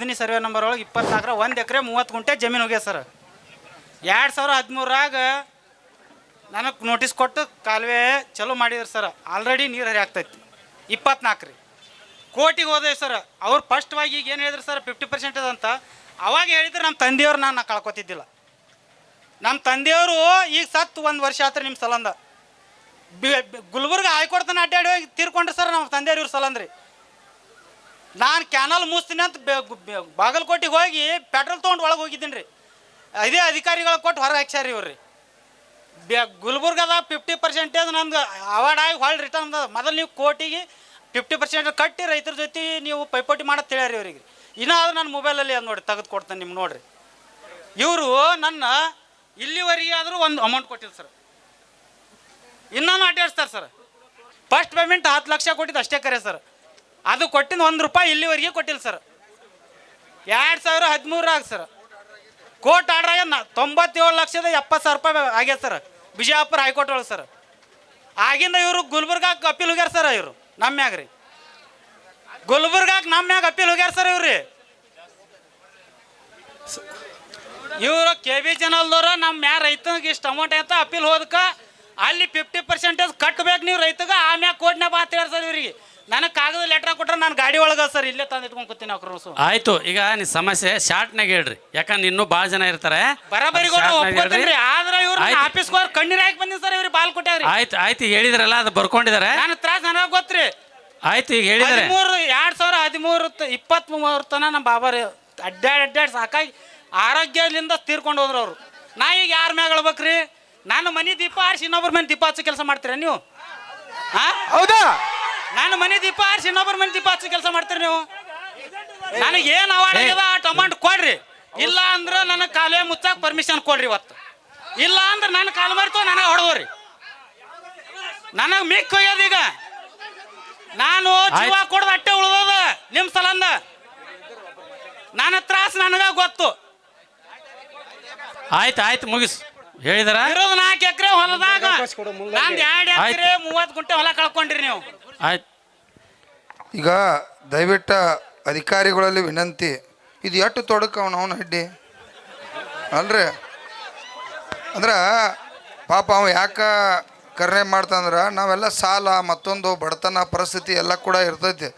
15 survey number ಒಳಗೆ 24 1 ಎಕರೆ 30 ಗುಂಟೆ ಜಮೀನು ಹೋಗ್ಯ ಸರ್. 2013ರಾಗ ನನಗೆ ನೋಟಿಸ್ ಕೊಟ್ಟು ಕಾಲುವೆ ಚಲೋ ಮಾಡಿದ್ರು ಸರ್. ಆಲ್ರೆಡಿ ನೀರು ಹರಿ ಆಗ್ತೈತಿ. 24 ರೀ ಕೋರ್ಟಿಗೆ ಹೋದೆ ಸರ್. ಅವ್ರು ಫಸ್ಟ್ವಾಗಿ ಈಗ ಏನು ಹೇಳಿದ್ರು ಸರ್ 50% ಅಂತ. ಅವಾಗ ಹೇಳಿದ್ರೆ ನಮ್ಮ ತಂದೆಯವ್ರು ನಾನು ಕಳ್ಕೊತಿದ್ದಿಲ್ಲ. ನಮ್ಮ ತಂದೆಯವರು ಈಗ ಸತ್ತು 1 ವರ್ಷ ಆತ್ರಿ ನಿಮ್ಮ ಸಲಂದ. ಗುಲ್ಬರ್ಗ ಹೈಕೋರ್ಟ್ನ ಅಡ್ಡಾಡಿ ಹೋಗಿ ತೀರ್ಕೊಂಡ್ರಿ ಸರ್ ನಮ್ಮ ತಂದೆಯವ್ರು ಇವ್ರ ಸಲಂದ್ರಿ. ನಾನು ಕ್ಯಾನಲ್ ಮುಸ್ತೀನಿ ಅಂತ ಬಾಗಲಕೋಟೆಗೆ ಹೋಗಿ ಪೆಟ್ರೋಲ್ ತೊಗೊಂಡು ಒಳಗೆ ಹೋಗಿದ್ದೀನಿ ರೀ. ಇದೇ ಅಧಿಕಾರಿಗಳು ಕೊಟ್ಟು ಹೊರಗೆ ಹಾಕ್ಸ್ಯಾರ ಇವ್ರಿ. ಗುಲ್ಬರ್ಗದ 50% ನಂದು ಅವಾರ್ಡ್ ಆಗಿ ಹೊಳ್ಳಿ ರಿಟರ್ನ್ ಅದ. ಮೊದಲು ನೀವು ಕೋರ್ಟಿಗೆ 50% ಕಟ್ಟಿ ರೈತರ ಜೊತೆ ನೀವು ಪೈಪೋಟಿ ಮಾಡತ್ ಹೇಳ್ಯಾರ ಇವ್ರಿಗೆ. ಇನ್ನೂ ಅದು ನನ್ನ ಮೊಬೈಲಲ್ಲಿ ಅದು ನೋಡಿ ತೆಗೆದು ಕೊಡ್ತೇನೆ ನಿಮ್ಗೆ ನೋಡಿರಿ. ಇವರು ನನ್ನ ಇಲ್ಲಿವರೆಗೆ ಆದರೂ ಒಂದು ಅಮೌಂಟ್ ಕೊಟ್ಟಿಲ್ಲ ಸರ್. ಇನ್ನೂ ಅಡ್ಡಾಡ್ಸ್ತಾರೆ ಸರ್. ಫಸ್ಟ್ ಪೇಮೆಂಟ್ 10 ಲಕ್ಷ ಕೊಟ್ಟಿದ್ದು ಅಷ್ಟೇ ಕರೆ ಸರ್. ಅದು ಕೊಟ್ಟಿದ್ದು 1 ರೂಪಾಯಿ ಇಲ್ಲಿವರೆಗೆ ಕೊಟ್ಟಿಲ್ಲ ಸರ್. 2013ರಾಗ ಸರ್ ಕೋರ್ಟ್ ಆರ್ಡ್ರಾಗ 97,70,000 ರೂಪಾಯಿ ಆಗ್ಯದ ಸರ್ ಬಿಜಾಪುರ ಹೈಕೋರ್ಟ್ ಒಳಗೆ ಸರ್. ಆಗಿಂದ ಇವರು ಗುಲ್ಬರ್ಗಾಕ್ಕೆ ಅಪೀಲ್ ಹೋಗ್ಯಾರ ಸರ್. ಇವರು ನಮ್ಮ ಮ್ಯಾಗ ರೀ ಗುಲ್ಬರ್ಗಾಕ್ಕೆ ನಮ್ಮ ಮ್ಯಾಗ ಅಪೀಲ್ ಹೋಗ್ಯಾರ ಸರ್. ಇವರು KB ಚಾನಲ್ದವ್ರ ನಮ್ಮ ಮ್ಯಾಗ ರೈತನಿಗೆ ಇಷ್ಟು ಅಮೌಂಟ್ ಅಂತ ಅಪೀಲ್ ಹೋದಕ್ಕೆ ಅಲ್ಲಿ 50% ಕಟ್ಬೇಕು ನೀವು ರೈತಗೆ. ಆಮ್ಯಾಗ ಕೋರ್ಟ್ನಾಗ ಮಾತಾಡ್ಯಾರ ಸರ್ ಇವ್ರಿಗೆ. ನನಗೆ ಕಾಗದ ಲೆಟ್ರ್ ಕೊಟ್ರೆ ನಾನು ಗಾಡಿ ಒಳಗೆ ಸರ್ ಇಲ್ಲೇ ತಂದು ಇಟ್ಕೊಂಡು ಕೂತೀನಿ ಅಕ್ರೋಸು. ಆಯ್ತು, ಈಗ ನಿಮ್ಮ ಸಮಸ್ಯೆ ಶಾರ್ಟ್ನಾಗ ಹೇಳ್ರಿ, ಯಾಕಂದ್ರೆ ಇನ್ನೂ ಭಾಳ ಜನ ಇರ್ತಾರೆ. ಬರಾಬರಿ ಒಪ್ಕೊತೀನಿ. ಆದ್ರೆ ಇವ್ರು ಆಫೀಸ್ಗೆ ಹೋಗಿ ಕಣ್ಣೀರು ಹಾಕಿ ಬಂದಿನಿ ಸರ್. ಇವ್ರಿಗೆ ಬಾಲ್ ಕೊಟ್ಟಾವ್ರಿ. ಆಯ್ತು ಹೇಳಿದ್ರಲ್ಲ, ಅದು ಬರ್ಕೊಂಡಿದ್ದಾರೆ. ನನ್ನ ತ್ರಾಸ ನನಗೆ ಗೊತ್ತ್ರಿ. ಆಯ್ತು, ಈಗ ಹೇಳಿದ್ದಾರೆ 2013 23 ತನ ನಮ್ಮ ಬಾಬಾರಿ ಅಡ್ಡಾಡಿ ಸಾಕಾಗಿ ಆರೋಗ್ಯದಿಂದ ತೀರ್ಕೊಂಡು ಹೋದ್ರು ಅವರು. ನಾ ಈಗ ಯಾರ ಮ್ಯಾಗ ಹೇಳ್ಬೇಕ್ರಿ? ನಾನು ಮನೆ ದೀಪ ಆರಿಸಿ ಇನ್ನೊಬ್ಬರ ಮನೆ ದೀಪ ಹಚ್ಚೋ ಕೆಲಸ ಮಾಡ್ತೀರ ನೀವು? ಹೌದಾ? ನಾನು ಮನೆ ದೀಪ ಆರಿಸಿ ಇನ್ನೊಬ್ಬರ ಮನೆ ದೀಪ ಹಚ್ಚೋ ಕೆಲಸ ಮಾಡ್ತೀರಿ ನೀವು? ನನಗೆ ಏನು ಅವಾರ್ಡ್ ಆಗ್ಯದ ಆ ಅಮೌಂಟ್ ಕೊಡ್ರಿ. ಇಲ್ಲ ಅಂದ್ರೆ ನನಗೆ ಕಾಲುವೆ ಮುಚ್ಚಾಕ ಪರ್ಮಿಷನ್ ಕೊಡ್ರಿ ಇವತ್ತು. ಇಲ್ಲ ಅಂದ್ರೆ ನನ್ನ ಕಾಲು ಮರಿತು ನನಗೆ ಹೊಡೆದ್ರಿ. ನನಗೆ ಮಿಕ್ ಹೋಗ್ಯದ. ಈಗ ನಾನು ಜೀವ ಕೊಡ್ದು ಅಟ್ಟೆ ಉಳ್ದದ ನಿಮ್ಮ ಸಲಂದ. ನನ್ನ ತ್ರಾಸ ನನಗ ಗೊತ್ತು. ಆಯ್ತು ಮುಗಿಸ್ ಹೇಳಿದಾರ. ಇರೋದು 4 ಎಕರೆ ಹೊಲದಾಗ ನಾನು 2 ಎಕರೆ 30 ಗುಂಟೆ ಹೊಲ ಕಳ್ಕೊಂಡ್ರಿ ನೀವು. ಆಯ್ತು, ಈಗ ದಯವಿಟ್ಟು ಅಧಿಕಾರಿಗಳಲ್ಲಿ ವಿನಂತಿ, ಇದು ಎಷ್ಟು ತೊಡಕ ಅವನು ಅಡ್ಡಿ ಅಲ್ರಿ. ಅಂದ್ರೆ ಪಾಪ ಅವ ಯಾಕೆ ಕರ್ಣೆ ಮಾಡ್ತಂದ್ರೆ ನಾವೆಲ್ಲ ಸಾಲ ಮತ್ತೊಂದು ಬಡತನ ಪರಿಸ್ಥಿತಿ ಎಲ್ಲ ಕೂಡ ಇರ್ತೈತಿ.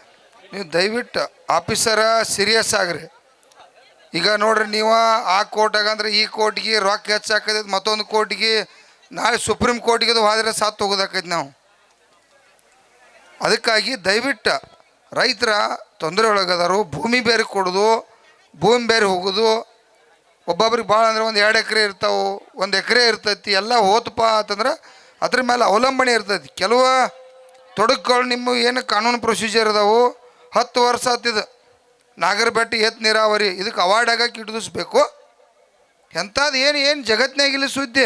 ನೀವು ದಯವಿಟ್ಟು ಆಫೀಸರ ಸೀರಿಯಸ್ ಆಗ್ರಿ. ಈಗ ನೋಡ್ರಿ, ನೀವು ಆ ಕೋರ್ಟಾಗ ಅಂದ್ರೆ ಈ ಕೋರ್ಟ್ಗೆ ರೊಕ್ಕ ಹೆಚ್ಚಾಕೈತಿ, ಮತ್ತೊಂದು ಕೋರ್ಟ್ಗೆ ನಾಳೆ ಸುಪ್ರೀಂ ಕೋರ್ಟ್ಗೆ ಅದು ಹೋದ್ರೆ ಸಾತ್ತು ಹೋಗೋದಾಕೈತಿ ನಾವು. ಅದಕ್ಕಾಗಿ ದಯವಿಟ್ಟು ರೈತರ ತೊಂದರೆ ಒಳಗದಾರು. ಭೂಮಿ ಬೇರೆ ಕೊಡೋದು, ಭೂಮಿ ಬೇರೆ ಹೋಗೋದು. ಒಬ್ಬೊಬ್ರಿಗೆ ಭಾಳ ಅಂದ್ರೆ 1 2 ಎಕರೆ ಇರ್ತಾವೆ, 1 ಎಕರೆ ಇರ್ತೈತಿ. ಎಲ್ಲ ಹೋತಪ್ಪ ಅಂತಂದ್ರೆ ಅದ್ರ ಮೇಲೆ ಅವಲಂಬನೆ ಇರ್ತೈತಿ. ಕೆಲವು ತೊಡಕುಗಳು ನಿಮ್ಮ ಏನು ಕಾನೂನು ಪ್ರೊಸೀಜರ್ ಅದಾವು. 10 ವರ್ಷ ಆತಿದು ನಾಗರಬೆಟ್ಟ ಎತ್ ನೀರಾವರಿ, ಇದಕ್ಕೆ ಅವಾರ್ಡ್ ಆಗಕ್ಕೆ ಇಡಿಸ್ಬೇಕು. ಎಂಥದ್ದು ಏನು ಜಗತ್ತಿನಾಗಿಲ್ಲ ಸುದ್ದಿ.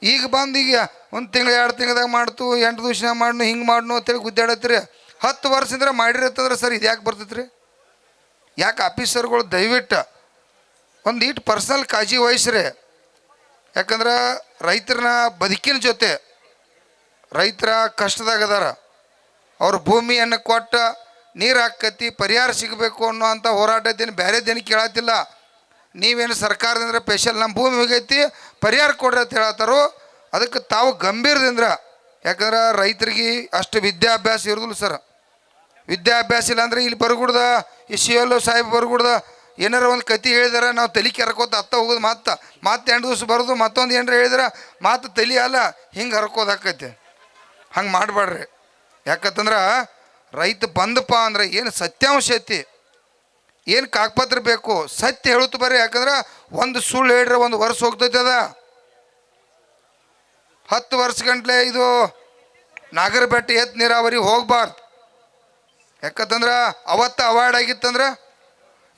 ಈಗ ಬಂದು ಈಗ 1 ತಿಂಗಳು 2 ತಿಂಗಳದಾಗ ಮಾಡ್ತು, 8 ದಿವಸ ಮಾಡ್ನು, ಹಿಂಗೆ ಮಾಡ್ನು ಅಂತೇಳಿ ಗುದ್ದಾಡತ್ರಿ. 10 ವರ್ಷದಿಂದ ಮಾಡಿರತ್ತಂದ್ರೆ ಸರ್ ಇದು ಯಾಕೆ ಬರ್ತೈತೆ ರೀ? ಯಾಕೆ ಆಫೀಸರ್ಗಳು ದಯವಿಟ್ಟು ಒಂದು ಇಟ್ಟು ಪರ್ಸನಲ್ ಕಾಳಜಿ ವಹಿಸ್ರಿ. ಯಾಕಂದ್ರೆ ರೈತರನ್ನ ಬದುಕಿನ ಜೊತೆ ರೈತರ ಕಷ್ಟದಾಗದಾರ. ಅವ್ರ ಭೂಮಿಯನ್ನು ಕೊಟ್ಟು ನೀರು ಹಾಕತಿ ಪರಿಹಾರ ಸಿಗಬೇಕು ಅನ್ನೋ ಅಂಥ ಹೋರಾಟದೇನು ಬೇರೆದೇನು ಕೇಳತ್ತಿಲ್ಲ. ನೀವೇನು ಸರ್ಕಾರದಿಂದ ಸ್ಪೆಷಲ್ ನಮ್ಮ ಭೂಮಿ ಹೋಗೈತಿ ಪರಿಹಾರ ಕೊಡ್ರಿ ಅಂತ ಹೇಳತ್ತಾರೋ. ಅದಕ್ಕೆ ತಾವು ಗಂಭೀರದಿಂದ, ಯಾಕಂದ್ರೆ ರೈತರಿಗೆ ಅಷ್ಟು ವಿದ್ಯಾಭ್ಯಾಸ ಇರೋದಿಲ್ಲ ಸರ್. ವಿದ್ಯಾಭ್ಯಾಸ ಇಲ್ಲ ಅಂದರೆ ಇಲ್ಲಿ ಬರ್ಗುಡ್ದ ಈ CL ಸಾಹೇಬ್ ಬರ್ಗುಡ್ದ ಏನಾರ ಒಂದು ಕತೆ ಹೇಳಿದಾರೆ ನಾವು ತಲೆ ಕೆರ್ಕೋತ ಅತ್ತ ಹೋಗೋದು. ಮತ್ತೆ 2 ದಿವಸ ಬರೋದು, ಮತ್ತೊಂದು ಏನಾರ ಹೇಳಿದ್ರೆ ಮಾತು ತಲೆ ಅಲ್ಲ ಹಿಂಗೆ ಹರ್ಕೋದಾಕೈತೆ. ಹಂಗೆ ಮಾಡಬೇಡ್ರಿ. ಯಾಕಂತಂದ್ರೆ ರೈತ ಬಂದಪ್ಪ ಅಂದ್ರೆ ಏನು ಸತ್ಯಾಂಶ ಐತಿ, ಏನು ಕಾಗಪತ್ರ ಬೇಕು ಸತ್ಯ ಹೇಳುತ್ತ ಬರ್ರಿ. ಯಾಕಂದ್ರೆ ಒಂದು ಸುಳ್ಳು ಹೇಳ್ರೆ 1 ವರ್ಷ ಹೋಗ್ತೈತೆ. ಅದ 10 ವರ್ಷ ಗಂಟ್ಲೆ ಇದು ನಾಗರಬೆಟ್ಟ ಎತ್ ನೀರಾವರಿ ಹೋಗ್ಬಾರ್ದು. ಯಾಕಂತಂದ್ರೆ ಅವತ್ತು ಅವಾರ್ಡ್ ಆಗಿತ್ತಂದ್ರೆ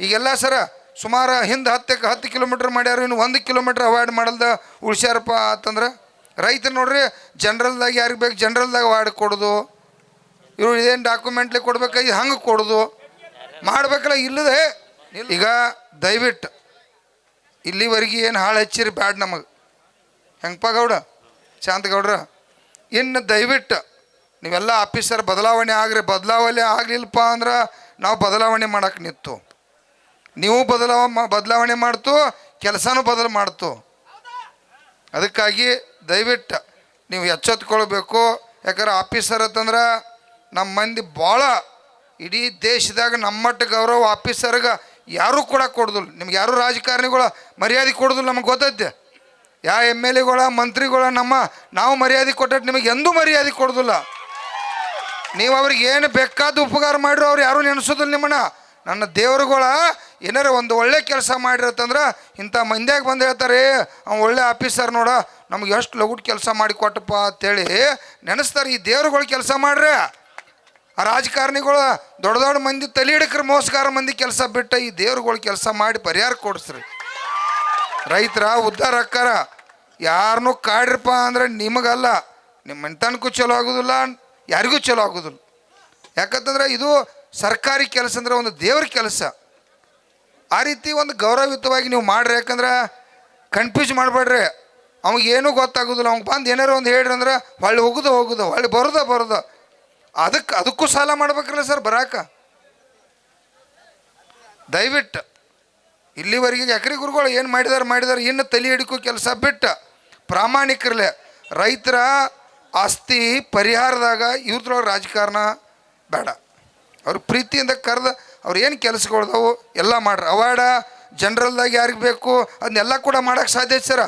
ಈಗೆಲ್ಲ ಸರ ಸುಮಾರು ಹಿಂದೆ 10 ಕಿಲೋಮೀಟ್ರ್ ಮಾಡ್ಯಾರ, ಇನ್ನು 1 ಕಿಲೋಮೀಟ್ರ್ ಅವಾಯ್ಡ್ ಮಾಡಲ್ದ ಉಳ್ಸ್ಯಾರಪ್ಪ ಅಂತಂದ್ರೆ ರೈತರು ನೋಡ್ರಿ ಜನ್ರಲ್ದಾಗ ಯಾರಿಗೆ ಬೇಕು ಜನ್ರಲ್ದಾಗ ಅವಾರ್ಡ್ ಕೊಡೋದು. ಇವರು ಇದೇನು ಡಾಕ್ಯುಮೆಂಟ್ಲಿ ಕೊಡ್ಬೇಕಾಗಿ ಹಂಗೆ ಕೊಡೋದು ಮಾಡಬೇಕಲ್ಲ. ಇಲ್ಲದೆ ಈಗ ದಯವಿಟ್ಟು ಇಲ್ಲಿವರೆಗೆ ಏನು ಹಾಳು ಹಚ್ಚಿರಿ ಬ್ಯಾಡ್ ನಮಗೆ. ಹೆಂಗಪ್ಪ ಗೌಡ ಶಾಂತಗೌಡ್ರ, ಇನ್ನು ದಯವಿಟ್ಟು ನೀವೆಲ್ಲ ಆಫೀಸರ್ ಬದಲಾವಣೆ ಆಗ್ರಿ. ಬದಲಾವಣೆ ಆಗಲಿಲ್ಲಪ್ಪ ಅಂದ್ರೆ ನಾವು ಬದಲಾವಣೆ ಮಾಡೋಕೆ ನಿಂತು ನೀವು ಬದಲಾವಣೆ ಮಾಡ್ತು, ಕೆಲಸನೂ ಬದಲು ಮಾಡ್ತು. ಅದಕ್ಕಾಗಿ ದಯವಿಟ್ಟು ನೀವು ಎಚ್ಚೆತ್ಕೊಳ್ಬೇಕು. ಯಾಕಂದ್ರೆ ಆಫೀಸರ್ ಅಂತಂದ್ರೆ ನಮ್ಮ ಮಂದಿ ಭಾಳ ಇಡೀ ದೇಶದಾಗ ನಮ್ಮಟ್ಟು ಗೌರವ ಆಫೀಸರ್ಗೆ ಯಾರೂ ಕೂಡ ಕೊಡೋದಿಲ್ಲ. ನಿಮ್ಗೆ ಯಾರೂ ರಾಜಕಾರಣಿಗಳ ಮರ್ಯಾದೆ ಕೊಡೋದಿಲ್ಲ, ನಮಗೆ ಗೊತ್ತೈತೆ. ಯಾವ ಎಮ್ ಎಲ್ ಎಗಳ ಮಂತ್ರಿಗಳ ನಾವು ಮರ್ಯಾದೆ ಕೊಟ್ಟಟ್ಟು ನಿಮಗೆ ಎಂದೂ ಮರ್ಯಾದೆ ಕೊಡೋದಿಲ್ಲ. ನೀವು ಅವ್ರಿಗೆ ಏನು ಬೇಕಾದ ಉಪಕಾರ ಮಾಡಿರೋ ಅವ್ರು ಯಾರೂ ನೆನೆಸೋದಿಲ್ಲ ನಿಮ್ಮನ್ನ. ನನ್ನ ದೇವರುಗಳ ಏನಾರ ಒಂದು ಒಳ್ಳೆ ಕೆಲಸ ಮಾಡಿರತ್ತಂದ್ರೆ ಇಂಥ ಮಂದ್ಯಾಗ ಬಂದು ಹೇಳ್ತಾರೆ, ಅವ್ನು ಒಳ್ಳೆ ಆಫೀಸರ್ ನೋಡ, ನಮ್ಗೆ ಎಷ್ಟು ಲಗುಟ್ ಕೆಲಸ ಮಾಡಿ ಕೊಟ್ಟಪ್ಪ ಅಂತೇಳಿ ನೆನೆಸ್ತಾರೆ. ಈ ದೇವ್ರುಗಳು ಕೆಲಸ ಮಾಡ್ರೆ, ಆ ರಾಜಕಾರಣಿಗಳು ದೊಡ್ಡ ದೊಡ್ಡ ಮಂದಿ ತಲೆ ಹಿಡಕ್ರ ಮೋಸಗಾರ ಮಂದಿ ಕೆಲಸ ಬಿಟ್ಟು ಈ ದೇವ್ರುಗಳು ಕೆಲಸ ಮಾಡಿ ಪರಿಹಾರ ಕೊಡಿಸ್ರಿ. ರೈತರ ಉದ್ಧಾರ ಅಕ್ಕಾರ. ಯಾರನ್ನೂ ಕಾಡ್ರಪ್ಪ ಅಂದ್ರೆ ನಿಮಗಲ್ಲ, ನಿಮ್ಮ ಮನೆತನಕ್ಕೂ ಚಲೋ ಆಗೋದಿಲ್ಲ, ಯಾರಿಗೂ ಚಲೋ ಆಗೋದಿಲ್ಲ. ಯಾಕಂತಂದ್ರೆ ಇದು ಸರ್ಕಾರಿ ಕೆಲಸ ಅಂದ್ರೆ ಒಂದು ದೇವ್ರ ಕೆಲಸ. ಆ ರೀತಿ ಒಂದು ಗೌರವಯುತವಾಗಿ ನೀವು ಮಾಡ್ರಿ. ಯಾಕಂದ್ರೆ ಕನ್ಫ್ಯೂಸ್ ಮಾಡಬೇಡ್ರಿ. ಅವಾಗೇನೂ ಗೊತ್ತಾಗೋದಿಲ್ಲ. ಅವ್ಗೆ ಬಂದು ಏನಾರು ಒಂದು ಹೇಳ್ರಿ ಅಂದ್ರೆ ಹೊಳ್ಳಿ ಹೋಗೋದು ಹೊಳ್ಳಿ ಬರೋದು. ಅದಕ್ಕೂ ಸಾಲ ಮಾಡ್ಬೇಕಲ್ಲ ಸರ್ ಬರಾಕ. ದಯವಿಟ್ಟು ಇಲ್ಲಿವರೆಗೆ ಎಕರೆ ಗುರುಗಳು ಏನು ಮಾಡಿದಾರೆ ಇನ್ನು ತಲೆ ಹಿಡಿಕೋ ಕೆಲಸ ಬಿಟ್ಟು ಪ್ರಾಮಾಣಿಕರಲ್ಲೇ ರೈತರ ಆಸ್ತಿ ಪರಿಹಾರದಾಗ ಇವ್ರದ್ರೊಳಗೆ ರಾಜಕಾರಣ ಬೇಡ. ಅವ್ರ ಪ್ರೀತಿಯಿಂದ ಕರೆದು ಅವ್ರು ಏನು ಕೆಲಸಗಳದಾವು ಎಲ್ಲ ಮಾಡ್ರಿ. ಅವಾರ್ಡ ಜನರಲ್ದಾಗ ಯಾರಿಗೆ ಬೇಕು ಅದನ್ನೆಲ್ಲ ಕೂಡ ಮಾಡೋಕ್ಕೆ ಸಾಧ್ಯ ಸರ.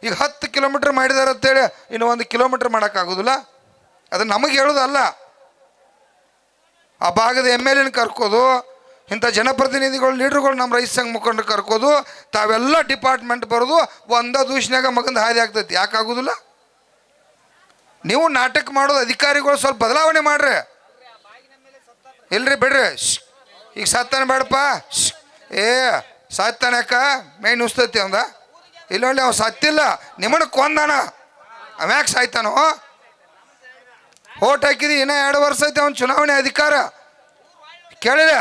ಈಗ 10 ಕಿಲೋಮೀಟ್ರ್ ಮಾಡಿದಾರೆ ಅಂತೇಳಿ ಇನ್ನು 1 ಕಿಲೋಮೀಟ್ರ್ ಮಾಡೋಕ್ಕಾಗೋದಿಲ್ಲ. ಅದು ನಮಗೆ ಹೇಳೋದಲ್ಲ, ಆ ಭಾಗದ ಎಮ್ ಎಲ್ ಎನ ಕರ್ಕೋದು, ಇಂಥ ಜನಪ್ರತಿನಿಧಿಗಳು ಲೀಡ್ರುಗಳು ನಮ್ಮ ರೈತ ಸಂಘ ಮುಖಂಡರು ಕರ್ಕೋದು, ತಾವೆಲ್ಲ ಡಿಪಾರ್ಟ್ಮೆಂಟ್ ಬರೋದು ಒಂದ ದೂಷನ್ಯಾಗ ಮಗಂದು ಹಾದಿ ಆಗ್ತೈತಿ. ಯಾಕಾಗೋದಿಲ್ಲ? ನೀವು ನಾಟಕ ಮಾಡೋದು ಅಧಿಕಾರಿಗಳು ಸ್ವಲ್ಪ ಬದಲಾವಣೆ ಮಾಡ್ರಿ. ಇಲ್ರಿ ಬಿಡ್ರಿ, ಈಗ ಸತ್ತಾನೆ ಬೇಡಪ್ಪ, ಸಾಯ್ತಾನೆ ಯಾಕ ಮೇನ್ ಉಸ್ತೈತಿ ಅವಂದ ಇಲ್ಲೊಳ್ಳೆ ಅವ ಸತ್ತಿಲ್ಲ, ನಿಮ್ಮನ್ನ ಕೊಂದಾನ, ಅವ್ಯಾಕೆ ಸಾಯ್ತಾನೋ? ಓಟ್ ಹಾಕಿದಿ ಇನ್ನೂ 2 ವರ್ಷ ಐತೆ ಅವ್ನು ಚುನಾವಣೆ ಅಧಿಕಾರ. ಕೇಳಿಲ್ಲ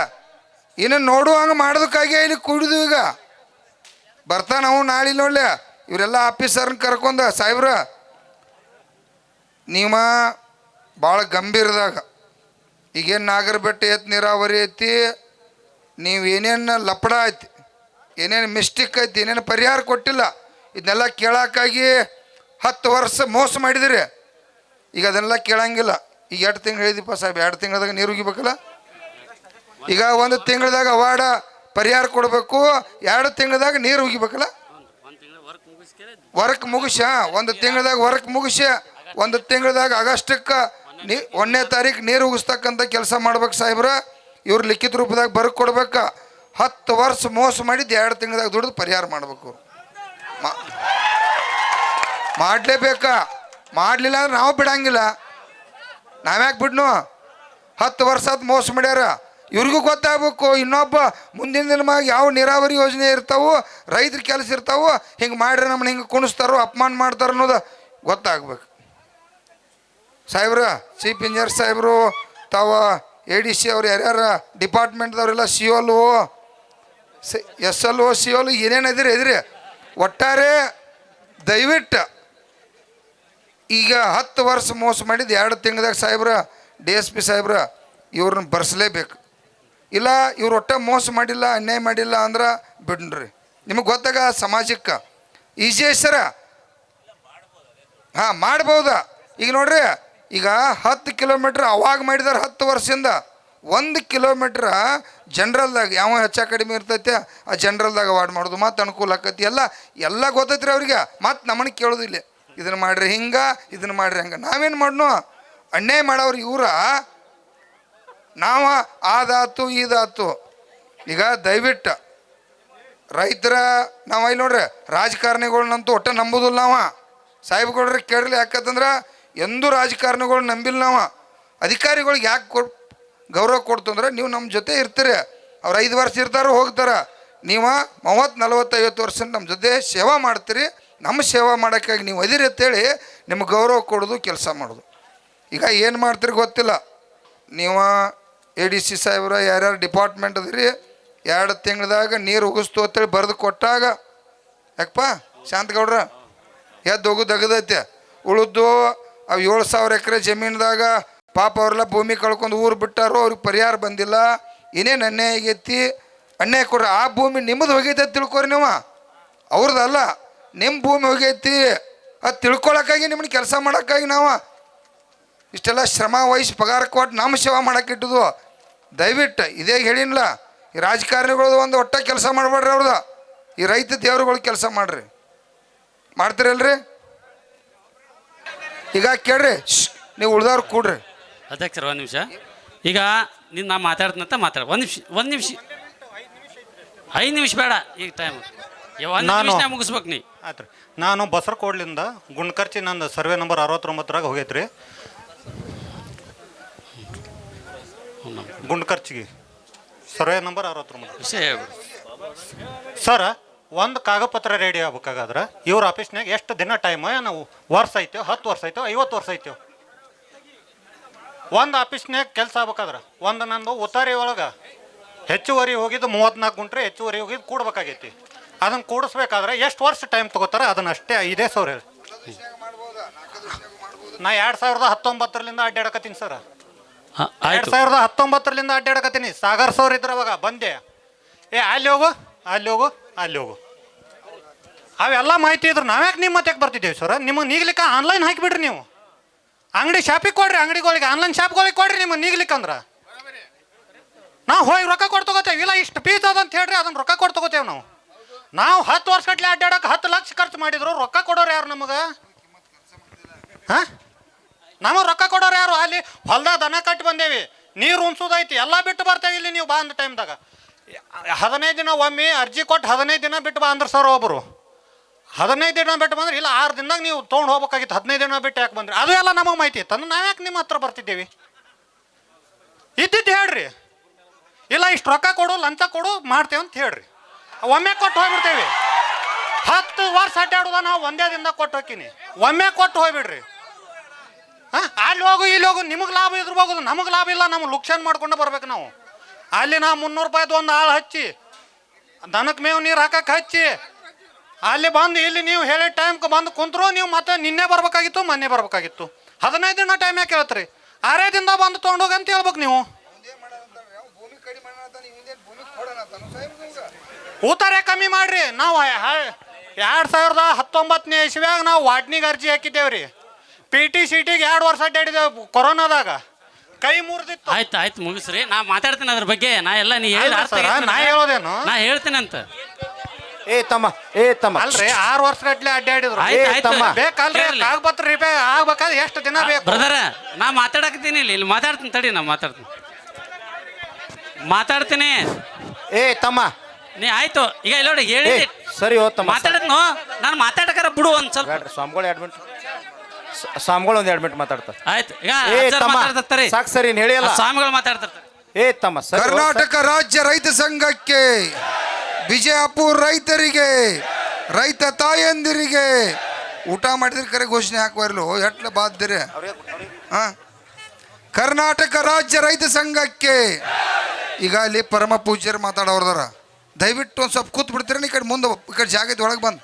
ಇನ್ನು ನೋಡುವಂಗೆ ಮಾಡೋದಕ್ಕಾಗಿ ಇಲ್ಲಿ ಕುಡಿದು ಈಗ ಬರ್ತಾನ ಅವು ನಾಳೆ. ನೋಡ್ಲೆ ಇವರೆಲ್ಲ ಆಫೀಸರ್ನ ಕರ್ಕೊಂಡ ಸಾಹೇಬ್ರ ನೀವ ಭಾಳ ಗಂಭೀರದಾಗ ಈಗೇನು ನಾಗರಬೆಟ್ಟ ಐತಿ, ನೀರಾವರಿ ಐತಿ, ನೀವು ಏನೇನು ಲಪಡ ಐತಿ, ಏನೇನು ಮಿಸ್ಟೇಕ್ ಐತಿ, ಏನೇನು ಪರಿಹಾರ ಕೊಟ್ಟಿಲ್ಲ, ಇದನ್ನೆಲ್ಲ ಕೇಳೋಕ್ಕಾಗಿ 10 ವರ್ಷ ಮೋಸ ಮಾಡಿದಿರಿ. ಈಗ ಅದನ್ನೆಲ್ಲ ಕೇಳಂಗಿಲ್ಲ. ಈಗ 2 ತಿಂಗಳು ಹೇಳಿದಿಪ್ಪ ಸಾಹೇಬ್, 2 ತಿಂಗಳದಾಗ ನೀರು ಉಗಿಬೇಕಲ್ಲ. ಈಗ 1 ತಿಂಗಳದಾಗ ಅವಾರ್ಡ ಪರಿಹಾರ ಕೊಡಬೇಕು, 2 ತಿಂಗಳದಾಗ ನೀರು ಉಗಿಬೇಕಲ್ಲ. ವರ್ಕ್ ಮುಗಿಸ 1 ತಿಂಗಳದಾಗ ವರ್ಕ್ ಮುಗಿಸ 1 ತಿಂಗಳದಾಗ ಆಗಸ್ಟಕ್ಕೆ 1ನೇ ತಾರೀಕು ನೀರು ಉಗಿಸ್ತಕ್ಕಂಥ ಕೆಲಸ ಮಾಡ್ಬೇಕು ಸಾಹೇಬ್ರ. ಇವ್ರು ಲಿಖಿತ ರೂಪದಾಗ ಬರ್ಕ್ ಕೊಡ್ಬೇಕ. 10 ವರ್ಷ ಮೋಸ ಮಾಡಿದ್ದು 2 ತಿಂಗಳದಾಗ ದುಡಿದು ಪರಿಹಾರ ಮಾಡ್ಬೇಕು. ಮಾಡಲೇಬೇಕಾ? ಮಾಡಲಿಲ್ಲ ಅಂದ್ರೆ ನಾವು ಬಿಡಂಗಿಲ್ಲ. ನಾವ್ಯಾಕೆ ಬಿಡ್ನು? 10 ವರ್ಷ ಆದ ಮೋಸ ಮಾಡ್ಯಾರ. ಇವ್ರಿಗೂ ಗೊತ್ತಾಗಬೇಕು, ಇನ್ನೊಬ್ಬ ಮುಂದಿನ ದಿನಮಾಗ ಯಾವ ನೀರಾವರಿ ಯೋಜನೆ ಇರ್ತಾವು, ರೈತರ ಕೆಲಸ ಇರ್ತಾವು, ಹಿಂಗೆ ಮಾಡ್ರೆ ನಮ್ಮನ್ನ ಹಿಂಗೆ ಕುಣಿಸ್ತಾರೋ ಅಪಮಾನ ಮಾಡ್ತಾರೋ ಅನ್ನೋದು ಗೊತ್ತಾಗ್ಬೇಕು. ಸಾಹೇಬ್ರ, ಚೀಫ್ ಇಂಜಿನಿಯರ್ ಸಾಹೇಬರು, ತಾವ ADC ಅವ್ರು, ಯಾರ್ಯಾರ ಡಿಪಾರ್ಟ್ಮೆಂಟ್ದವರೆಲ್ಲ COLO SLO COLO ಏನೇನು ಎದ್ರಿ ಒಟ್ಟಾರೆ ದಯವಿಟ್ಟು ಈಗ 10 ವರ್ಷ ಮೋಸ ಮಾಡಿದ್ದು 2 ತಿಂಗಳದಾಗ ಸಾಹೇಬ್ರ DSP ಸಾಹೇಬ್ರ ಇವ್ರನ್ನ ಬರ್ಸಲೇಬೇಕು. ಇಲ್ಲ ಇವ್ರು ಒಟ್ಟ ಮೋಸ ಮಾಡಿಲ್ಲ, ಅನ್ಯಾಯ ಮಾಡಿಲ್ಲ ಅಂದ್ರೆ ಬಿಡ್ರಿ. ನಿಮಗೆ ಗೊತ್ತಾಗ ಸಮಾಜಕ್ಕೆ ಈಜಿ ಸರ. ಹಾಂ ಮಾಡ್ಬೋದಾ? ಈಗ ನೋಡ್ರಿ, ಈಗ 10 ಕಿಲೋಮೀಟ್ರ್ ಅವಾಗ ಮಾಡಿದಾರೆ 10 ವರ್ಷದಿಂದ. 1 ಕಿಲೋಮೀಟ್ರ್ ಜನ್ರಲ್ದಾಗ ಯಾವ ಹೆಚ್ಚ ಕಡಿಮೆ ಇರ್ತೈತೆ ಆ ಜನ್ರಲ್ದಾಗ ಅವಾರ್ಡ್ ಮಾಡೋದು, ಮತ್ತು ಅನುಕೂಲ ಆಕೈತಿ. ಎಲ್ಲ ಗೊತ್ತೈತ್ರಿ ಅವ್ರಿಗೆ. ಮತ್ತು ನಮ್ಮನ್ನ ಕೇಳೋದಿಲ್ಲ, ಇದನ್ನು ಮಾಡ್ರಿ ಹಿಂಗೆ, ಇದನ್ನು ಮಾಡ್ರಿ ಹಂಗೆ. ನಾವೇನು ಮಾಡ್ನು? ಅನ್ಯಾಯ ಮಾಡೋರು ಇವ್ರ, ನಾವು ಆದಾತು ಇದಾತು. ಈಗ ದಯವಿಟ್ಟು ರೈತರ ನಾವು ಇಲ್ಲಿ ನೋಡ್ರಿ, ರಾಜಕಾರಣಿಗಳನ್ನಂತೂ ಒಟ್ಟು ನಂಬೋದಿಲ್ಲ ನಾವು. ಸಾಹೇಬ್ಗಳ್ರಿ ಕೇಳಲಿ, ಯಾಕಂತಂದ್ರೆ ಎಂದೂ ರಾಜಕಾರಣಿಗಳು ನಂಬಿಲ್ಲ ನಾವು. ಅಧಿಕಾರಿಗಳಿಗೆ ಯಾಕೆ ಗೌರವ ಕೊಡ್ತಂದ್ರೆ, ನೀವು ನಮ್ಮ ಜೊತೆ ಇರ್ತೀರಿ. ಅವ್ರು 5 ವರ್ಷ ಇರ್ತಾರೋ ಹೋಗ್ತಾರೆ. ನೀವು 30, 40, 50 ವರ್ಷ ನಮ್ಮ ಜೊತೆ ಸೇವಾ ಮಾಡ್ತೀರಿ. ನಮ್ಮ ಸೇವಾ ಮಾಡೋಕ್ಕಾಗಿ ನೀವು ಅದಿರಿ ಅಂತೇಳಿ ನಿಮ್ಗೆ ಗೌರವ ಕೊಡೋದು, ಕೆಲಸ ಮಾಡೋದು. ಈಗ ಏನು ಮಾಡ್ತೀರಿ ಗೊತ್ತಿಲ್ಲ. ನೀವು ADC ಸಾಹೇಬ್ರ ಯಾರ್ಯಾರು ಡಿಪಾರ್ಟ್ಮೆಂಟ್ ಅದ್ರಿ, 2 ತಿಂಗಳದಾಗ ನೀರು ಉಗಿಸ್ತು ಅಂತೇಳಿ ಬರೆದು ಕೊಟ್ಟಾಗ, ಯಾಕಪ್ಪ ಶಾಂತಗೌಡ್ರ ಎದ್ದು ಹೋಗೋದು ಅಗದೈತೆ. ಉಳಿದು ಅವು 7,000 ಎಕರೆ ಜಮೀನ್ದಾಗ ಪಾಪ ಅವರೆಲ್ಲ ಭೂಮಿ ಕಳ್ಕೊಂಡು ಊರು ಬಿಟ್ಟಾರೋ, ಅವ್ರಿಗೆ ಪರಿಹಾರ ಬಂದಿಲ್ಲ. ಏನೇನು ಅನ್ಯಾಯ ಆಗೈತಿ ಅನ್ಯಾಯ ಕೊಡ್ರಿ. ಆ ಭೂಮಿ ನಿಮ್ಮದು ಹೋಗೈತೆ ಅಂತ ತಿಳ್ಕೊರಿ ನೀವು, ಅವ್ರದ್ದಲ್ಲ. ನಿಮ್ಮ ಭೂಮಿ ಹೋಗೈತಿ ಅದು ತಿಳ್ಕೊಳಕ್ಕಾಗಿ ನಿಮ್ಮನ್ನ ಕೆಲಸ ಮಾಡೋಕ್ಕಾಗಿ ನಾವು ಇಷ್ಟೆಲ್ಲ ಶ್ರಮ ವಹಿಸಿ ಪಗಾರ ಕೊಟ್ಟು ನಮ್ಮ ಸೇವಾ ಮಾಡೋಕೆ ಇಟ್ಟದು. ದಯವಿಟ್ಟು ಇದೇ ಹೇಳಿನಲ್ಲ, ಈ ರಾಜಕಾರಣಿಗಳದ್ದು ಒಂದು ಒಟ್ಟ ಕೆಲಸ ಮಾಡಬೇಡ್ರಿ. ಅವ್ರದ್ದು ಈ ರೈತ ದೇವ್ರುಗಳು ಕೆಲಸ ಮಾಡ್ರಿ. ಮಾಡ್ತೀರಲ್ರಿ? ಈಗ ಕೇಳ್ರಿ, ನೀವು ಉಳ್ದವ್ರು ಕೂಡ್ರಿ. ಅಧ್ಯಕ್ಷರ ಒಂದು ನಿಮಿಷ. ಈಗ ನೀನು ನಾ ಮಾತಾಡ್ತೀನಂತ ಮಾತಾಡ. ಒಂದು ನಿಮಿಷ 5 ನಿಮಿಷ ಬೇಡ, ಈಗ ಟೈಮ್ 1 ನಿಮಿಷ ಮುಗಿಸ್ಬೇಕು ನೀ. ಆಯ್ತು ರೀ. ನಾನು ಬಸರಕೋಡ್ಲಿಂದ ಗುಂಡ್ಕರ್ಚಿ ನಂದು ಸರ್ವೆ ನಂಬರ್ 69ರಾಗ ಹೋಗೈತ್ರಿ. ಗುಂಡ್ಕರ್ಚಿಗೆ ಸರ್ವೆ ನಂಬರ್ 69. ವಿಷಯ ಹೇಳ್ಬಿಡು ಸರ್, ಒಂದು ಕಾಗದಪತ್ರ ರೆಡಿ ಆಗ್ಬೇಕಾದ್ರೆ ಇವ್ರ ಆಫೀಸ್ನಾಗ ಎಷ್ಟು ದಿನ ಟೈಮ್? ನಾವು ವರ್ಷ ಐತೋ, 10 ವರ್ಷ ಐತೋ, 50 ವರ್ಷ ಐತೋ? ಒಂದು ಆಫೀಸ್ನಾಗ ಕೆಲಸ ಆಗ್ಬೇಕಾದ್ರೆ ಒಂದು ನಂದು ಉತ್ತಾರಿ ಒಳಗೆ ಹೆಚ್ಚುವರಿ ಹೋಗಿದ್ದು 34 ಗುಂಟ್ರೆ ಹೆಚ್ಚುವರಿ ಹೋಗಿದ್ದು ಕೂಡ್ಬೇಕಾಗೈತಿ. ಅದನ್ನು ಕೂಡಿಸ್ಬೇಕಾದ್ರೆ ಎಷ್ಟು ವರ್ಷ ಟೈಮ್ ತೊಗೋತಾರೆ? ಅದನ್ನ ಅಷ್ಟೇ 5,000 ಹೇಳಿ. ನಾ 2019ರಿಂದ ಅಡ್ಡಾಡಕತ್ತೀನಿ ಸರ್. 2019ರಿಂದ ಅಡ್ಡಾಡಕತ್ತೀನಿ. ಸಾಗರ್ ಸರ್ ಇದ್ರ ಅವಾಗ ಬಂದೆ, ಅಲ್ಲಿ ಹೋಗು, ಅಲ್ಲಿ ಹೋಗು, ಅಲ್ಲಿ ಹೋಗು. ಅವೆಲ್ಲ ಮಾಹಿತಿ ಇದ್ರು ನಾವ್ಯಾಕೆ ನಿಮ್ಮ ಮತ್ತೆಗೆ ಬರ್ತಿದ್ದೇವೆ ಸರ್? ನಿಮಗೆ ನೀಗ್ಲಿಕ್ಕೆ ಆನ್ಲೈನ್ ಹಾಕಿಬಿಡ್ರಿ. ನೀವು ಅಂಗಡಿ ಶಾಪಿಗೆ ಕೊಡ್ರಿ, ಅಂಗಡಿಗಳಿಗೆ ಆನ್ಲೈನ್ ಶಾಪ್ಗಳಿಗೆ ಕೊಡ್ರಿ. ನಿಮಗೆ ನೀಗ್ಲಿಕ್ಕೆ ಅಂದ್ರೆ ನಾವು ಹೋಗಿ ರೊಕ್ಕ ಕೊಟ್ಟು ತಗೋತೇವೆ. ಇಲ್ಲ ಇಷ್ಟು ಫೀಸ್ ಅದಂತ ಹೇಳ್ರಿ, ಅದನ್ನು ರೊಕ್ಕ ಕೊಟ್ಟು ತಗೋತೇವೆ. ನಾವು 10 ವರ್ಷ ಗಟ್ಟಲೆ ಅಡ್ಡಾಡಕ್ಕೆ 10 ಲಕ್ಷ ಖರ್ಚು ಮಾಡಿದ್ರು, ರೊಕ್ಕ ಕೊಡೋರು ಯಾರು ನಮಗೆ? ಹಾಂ, ನಮಗೆ ರೊಕ್ಕ ಕೊಡೋರು ಯಾರು? ಅಲ್ಲಿ ಹೊಲ್ದಾಗ ದನ ಕಟ್ಟಿ ಬಂದೇವಿ, ನೀರು ಉಣ್ಸೋದೈತಿ, ಎಲ್ಲ ಬಿಟ್ಟು ಬರ್ತೇವೆ ಇಲ್ಲಿ. ನೀವು ಬಾ ಅಂದ ಟೈಮ್ದಾಗ 15 ದಿನ ಒಮ್ಮೆ ಅರ್ಜಿ ಕೊಟ್ಟು 15 ದಿನ ಬಿಟ್ಟು ಬಾ ಅಂದ್ರೆ ಸರ್ ಒಬ್ಬರು. 15 ದಿನ ಬಿಟ್ಟು ಬಂದ್ರೆ ಇಲ್ಲ 6 ದಿನದಾಗ ನೀವು ತೊಗೊಂಡು ಹೋಗ್ಬೇಕಾಗಿತ್ತು. 15 ದಿನ ಬಿಟ್ಟು ಯಾಕೆ ಬಂದ್ರಿ? ಅದು ಎಲ್ಲ ನಮಗೆ ಮಾಹಿತಿ ಇತ್ತು. ನಾವ್ಯಾಕೆ ನಿಮ್ಮ ಹತ್ರ ಬರ್ತಿದ್ದೇವೆ? ಇದ್ದಿದ್ದು ಹೇಳ್ರಿ. ಇಲ್ಲ ಇಷ್ಟು ರೊಕ್ಕ ಕೊಡು, ಲಂಚ ಕೊಡು, ಮಾಡ್ತೇವೆ ಅಂತ ಹೇಳ್ರಿ. ಒಮ್ಮೆ ಕೊಟ್ಟು ಹೋಗ್ಬಿಡ್ತೇವೆ. 10 ವರ್ಷ ಅಡ್ಡಾಡೋದ ನಾವು ಒಂದೇ ದಿನದಾಗ ಕೊಟ್ಟು ಹೋಗ್ತೀನಿ. ಒಮ್ಮೆ ಕೊಟ್ಟು ಹೋಗ್ಬಿಡ್ರಿ. ಹಾಂ, ಅಲ್ಲಿ ಹೋಗು, ಇಲ್ಲಿ ಹೋಗು. ನಿಮಗೆ ಲಾಭ ಇದ್ರ ಹೋಗೋದು, ನಮಗೆ ಲಾಭ ಇಲ್ಲ. ನಮ್ಗೆ ಲುಕ್ಷನ್ ಮಾಡ್ಕೊಂಡು ಬರ್ಬೇಕು ನಾವು. ಅಲ್ಲಿ ನಾವು 300 ರೂಪಾಯಿದು ಒಂದು ಆಳು ಹಚ್ಚಿ, ದನಕ್ಕೆ ಮೇವು ನೀರು ಹಾಕಕ್ಕೆ ಹಚ್ಚಿ, ಅಲ್ಲಿ ಬಂದು ಇಲ್ಲಿ ನೀವು ಹೇಳಿ ಟೈಮ್ಗೆ ಬಂದು ಕುಂತ್ರು. ನೀವು ಮತ್ತೆ ನಿನ್ನೆ ಬರ್ಬೇಕಾಗಿತ್ತು, ಮೊನ್ನೆ ಬರ್ಬೇಕಾಗಿತ್ತು. 15 ದಿನ ಟೈಮ್ ಯಾಕೆ ಹೇಳ್ತೀರಿ? 6 ದಿನದಾಗ ಬಂದು ತೊಗೊಂಡೋಗಿ ಅಂತ ಹೇಳ್ಬೇಕು ನೀವು. ಊತಾರೆ ಕಮ್ಮಿ ಮಾಡ್ರಿ. ನಾವು 2019ನೇ ಇಸ್ವಿಯಾಗ ನಾವು ವಾಟ್ನಿಗೆ ಅರ್ಜಿ ಹಾಕಿದ್ದೇವ್ರಿ. PT-CTಗೆ 2 ವರ್ಷ ಅಡ್ಡಾಡಿದ್ದೇವೆ ಕೊರೋನಾದಾಗ. ಕೈ ಮುರಿದಿತ್ತು. ಆಯ್ತು ಮುಗಿಸ್ರಿ. ನಾ ಮಾತಾಡ್ತೀನಿ ಅದ್ರ ಬಗ್ಗೆ. ನಾ ಎಲ್ಲ ನೀ ಹೇಳಿ ನಾ ಹೇಳೋದೇನು? ನಾ ಹೇಳ್ತೀನಿ ಅಂತ. ಏ ತಮ್ಮ ಅಲ್ರಿ 6 ವರ್ಷ ಗಟ್ಲೆ ಅಡ್ಡಾಡಿದ್ರು. ಬೇಕಲ್ರಿ ಕಾಗಪತ್ರ ರಿಪೇರ್ ಆಗ್ಬೇಕಾದ್ರೆ ಎಷ್ಟು ದಿನ ಬೇಕು? ಬ್ರದರ, ನಾ ಮಾತಾಡಕತ್ತೀನಿ. ಇಲ್ಲಿ ಮಾತಾಡ್ತೀನಿ ತಡಿ. ನಾ ಮಾತಾಡ್ತೀನಿ. ಏ ತಮ್ಮ ನೀ ಆಯ್ತು. ಈಗ ಇಲ್ಲ ನೋಡಿ ಹೇಳಿ ಸರಿ ಹೋ ತಮ್ಮ. ಮಾತಾಡತ್ನು ನಾನು ಮಾತಾಡಕರ ಬಿಡು ಒಂದ್ ಸ್ವಲ್ಪ. ಸ್ವಾಮಿಗಳು 2 ಮಿನಿಟ್, ಸ್ವಾಮಿಗಳು ಒಂದು 2 ಮಿನಿಟ್ ಮಾತಾಡ್ತಾರೆ. ಆಯ್ತು. ಈಗ ಮಾತಾಡ್ತಾರೆ ಸಾಕು. ಸರಿ ಹೇಳಿ ಅಲ್ಲ, ಸ್ವಾಮಿಗಳು ಮಾತಾಡ್ತಾರೆ. ಏ ತಮ್ಮ ಕರ್ನಾಟಕ ರಾಜ್ಯ ರೈತ ಸಂಘಕ್ಕೆ, ಬಿಜಾಪುರ ರೈತರಿಗೆ, ರೈತ ತಾಯಂದಿರಿಗೆ ಊಟ ಮಾಡಿದ್ರೆ ಕರೆ ಘೋಷಣೆ ಹಾಕುವರ್ಲು ಎಟ್ಲ ಬಾದ್ದಿರಿ. ಹಾಂ, ಕರ್ನಾಟಕ ರಾಜ್ಯ ರೈತ ಸಂಘಕ್ಕೆ ಈಗ ಅಲ್ಲಿ ಪರಮ ಪೂಜ್ಯರು ಮಾತಾಡೋರ್ದಾರ. ದಯವಿಟ್ಟು ಒಂದು ಸ್ವಲ್ಪ ಕೂತ್ ಬಿಡ್ತೀರ. ಈ ಕಡೆ ಮುಂದೆ ಈ ಕಡೆ ಜಾಗದ ಒಳಗೆ ಬಂದು